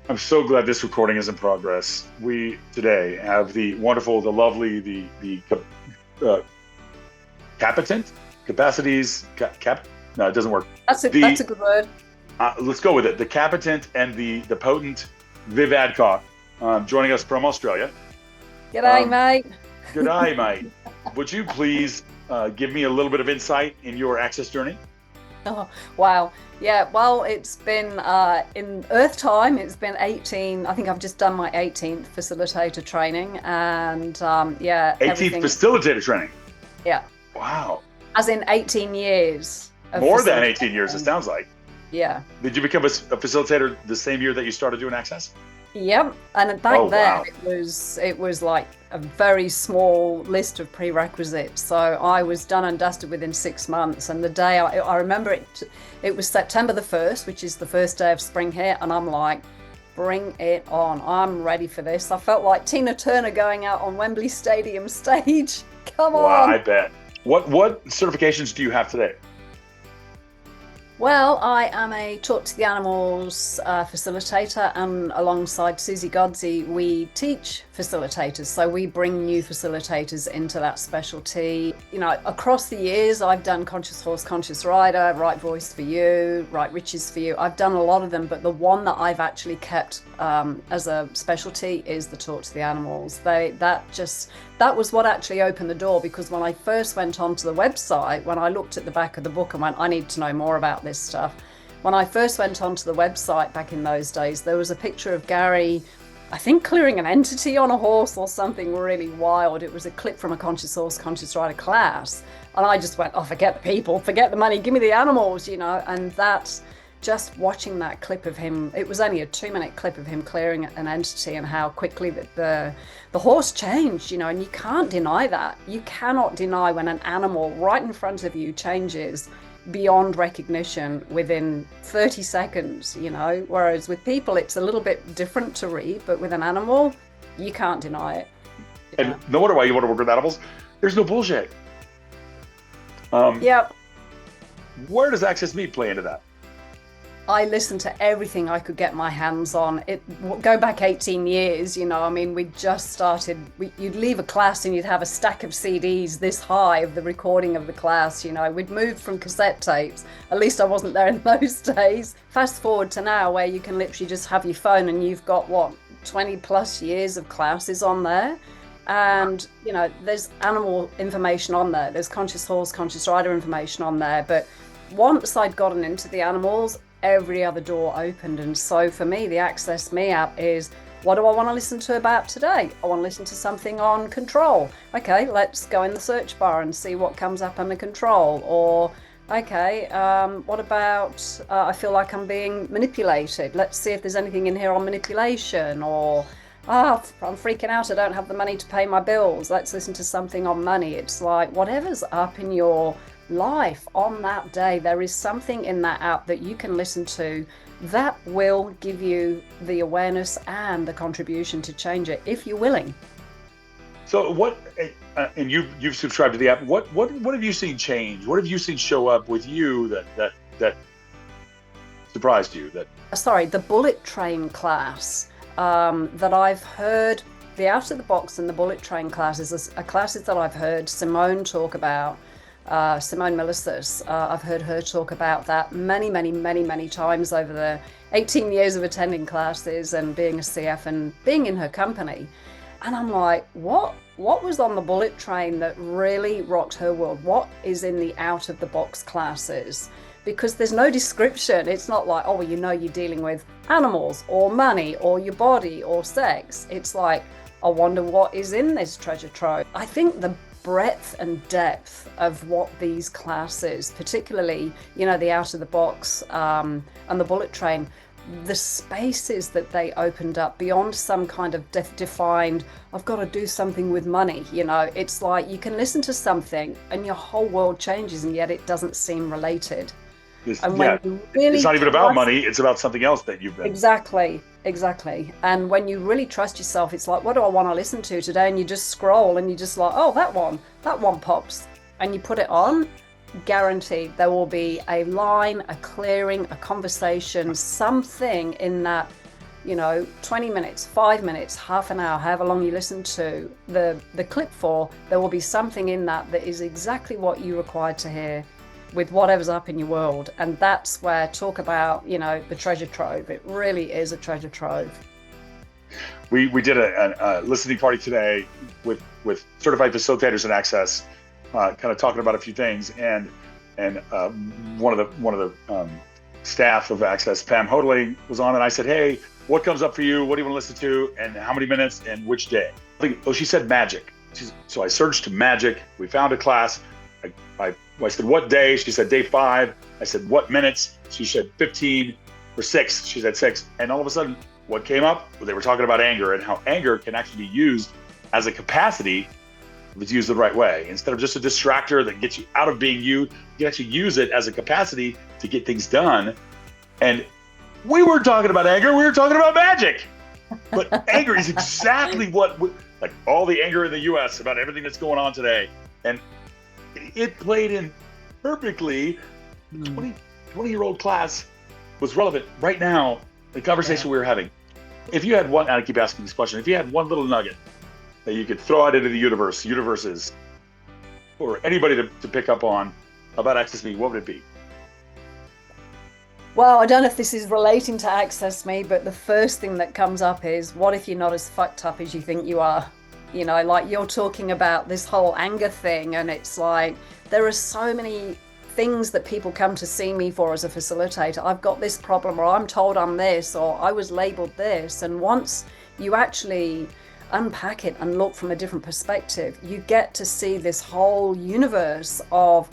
I'm so glad this recording is in progress. We today have the wonderful, the lovely, uh, capitant capacities cap. No, it doesn't work. That's The a good word. let's go with it. The capitant and the potent Viv Adcock, joining us from Australia. G'day, Um, mate. Good day, mate. Would you please give me a little bit of insight in your access journey? Oh, wow. Yeah, well, it's been in Earth time, it's been 18. I think I've just done my 18th facilitator training, and yeah, 18th everything. facilitator training. Yeah, Wow, as in 18 years of more than 18 years. It facilitating. sounds like. Yeah. Did you become a facilitator the same year that you started doing access? Yep. And Oh, back then wow. it was like a very small list of prerequisites. So I was done and dusted within 6 months. And the day I remember it was September the 1st, which is the first day of spring here, and I'm like, bring it on. I'm ready for this. I felt like Tina Turner going out on Wembley Stadium stage. Come Wow, on. I bet. What certifications do you have today? Well, I am a Talk to the Animals facilitator, and alongside Susie Godsey, we teach facilitators. So we bring new facilitators into that specialty. You know, across the years, I've done Conscious Horse, Conscious Rider, Right Voice for You, Right Riches for You. I've done a lot of them, but the one that I've actually kept as a specialty is the Talk to the Animals. That was what actually opened the door, because when I first went onto the website, when I looked at the back of the book and went, I need to know more about this stuff. When I first went onto the website back in those days, there was a picture of Gary, I think, clearing an entity on a horse or something really wild. It was a clip from a Conscious Horse, Conscious Rider class. And I just went, oh, forget the people, forget the money, give me the animals, you know. And that's just watching that clip of him. It was only a 2-minute clip of him clearing an entity, and how quickly the horse changed, you know. And you can't deny that. You cannot deny when an animal right in front of you changes beyond recognition within 30 seconds, you know. Whereas with people, it's a little bit different to read, but with an animal, you can't deny it. And Yeah. no wonder why you want to work with animals. There's no bullshit. Um, Yeah. where does access meet play into that? I listened to everything I could get my hands on. Go back 18 years, you know. I mean, we just started. You'd leave a class and you'd have a stack of CDs this high of the recording of the class. You know, we'd moved from cassette tapes. At least I wasn't there in those days. Fast forward to now, where you can literally just have your phone and you've got 20 plus years of classes on there. And you know, there's animal information on there. There's Conscious Horse, Conscious Rider information on there. But once I'd gotten into the animals, every other door opened. And so for me, the Access Me app is, what do I want to listen to about today? I want to listen to something on control. Okay, let's go in the search bar and see what comes up under control. Or okay, what about I feel like I'm being manipulated. Let's see if there's anything in here on manipulation. Or I'm freaking out, I don't have the money to pay my bills. Let's listen to something on money. It's like whatever's up in your life on that day, there is something in that app that you can listen to that will give you the awareness and the contribution to change it if you're willing. So what? And you've subscribed to the app. What have you seen change? What have you seen show up with you that surprised you? That Sorry, the bullet train class that I've heard, the out of the box and the bullet train classes are classes that I've heard Simone talk about. Simone Milasas, I've heard her talk about that many times over the 18 years of attending classes and being a CF and being in her company. And I'm like, what was on the bullet train that really rocked her world? What is in the out of the box classes? Because there's no description. It's not like, oh, well, you know, you're dealing with animals or money or your body or sex. It's like, I wonder what is in this treasure trove. I think the breadth and depth of what these classes, particularly, you know, the out of the box and the bullet train, the spaces that they opened up beyond some kind of defined, I've got to do something with money, you know. It's like you can listen to something and your whole world changes, and yet it doesn't seem related. And yeah, when you really it's not even about trust, money. It's about something else that you've been. exactly. And when you really trust yourself, it's like, what do I want to listen to today? And you just scroll and you just like, oh, that one pops, and you put it on. Guaranteed there will be a line, a clearing, a conversation, something in that 20 minutes, 5 minutes, half an hour, however long you listen to the clip for, there will be something in that is exactly what you required to hear with whatever's up in your world. And that's where, talk about, the treasure trove. It really is a treasure trove. We did a listening party today with certified facilitators in Access, kind of talking about a few things, and one of the staff of Access, Pam Hodling, was on, and I said, "Hey, what comes up for you? What do you want to listen to? And how many minutes? And which day?" She said magic. So I searched to magic. We found a class. I said, "What day?" She said, "Day 5. I said, "What minutes?" She said, 15 or 6. She said 6. And all of a sudden, what came up? Well, they were talking about anger and how anger can actually be used as a capacity if it's used the right way. Instead of just a distractor that gets you out of being you can actually use it as a capacity to get things done. And we weren't talking about anger, we were talking about magic. But anger is exactly like all the anger in the US about everything that's going on today. And it played in perfectly. 20-year-old class was relevant right now, the conversation we were having. If you had one, and I keep asking this question, if you had one little nugget that you could throw out into the universes, or anybody to pick up on about Access Me, what would it be? Well, I don't know if this is relating to Access Me, but the first thing that comes up is, what if you're not as fucked up as you think you are? Like you're talking about this whole anger thing, and it's like, there are so many things that people come to see me for as a facilitator. I've got this problem, or I'm told I'm this, or I was labeled this. And once you actually unpack it and look from a different perspective, you get to see this whole universe of,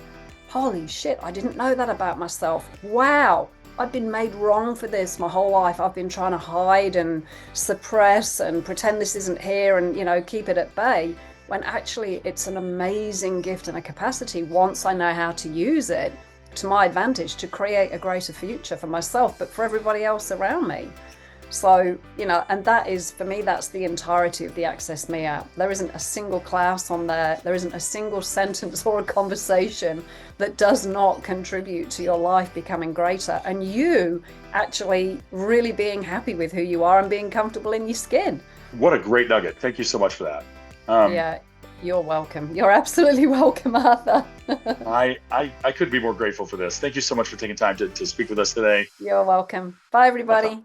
holy shit, I didn't know that about myself. Wow, I've been made wrong for this my whole life. I've been trying to hide and suppress and pretend this isn't here and, keep it at bay, when actually it's an amazing gift and a capacity, once I know how to use it to my advantage, to create a greater future for myself, but for everybody else around me. So, and that is, for me, that's the entirety of the Access Me app. There isn't a single class on there. There isn't a single sentence or a conversation that does not contribute to your life becoming greater, and you actually really being happy with who you are and being comfortable in your skin. What a great nugget. Thank you so much for that. Yeah, you're welcome. You're absolutely welcome, Arthur. I couldn't be more grateful for this. Thank you so much for taking time to speak with us today. You're welcome. Bye, everybody.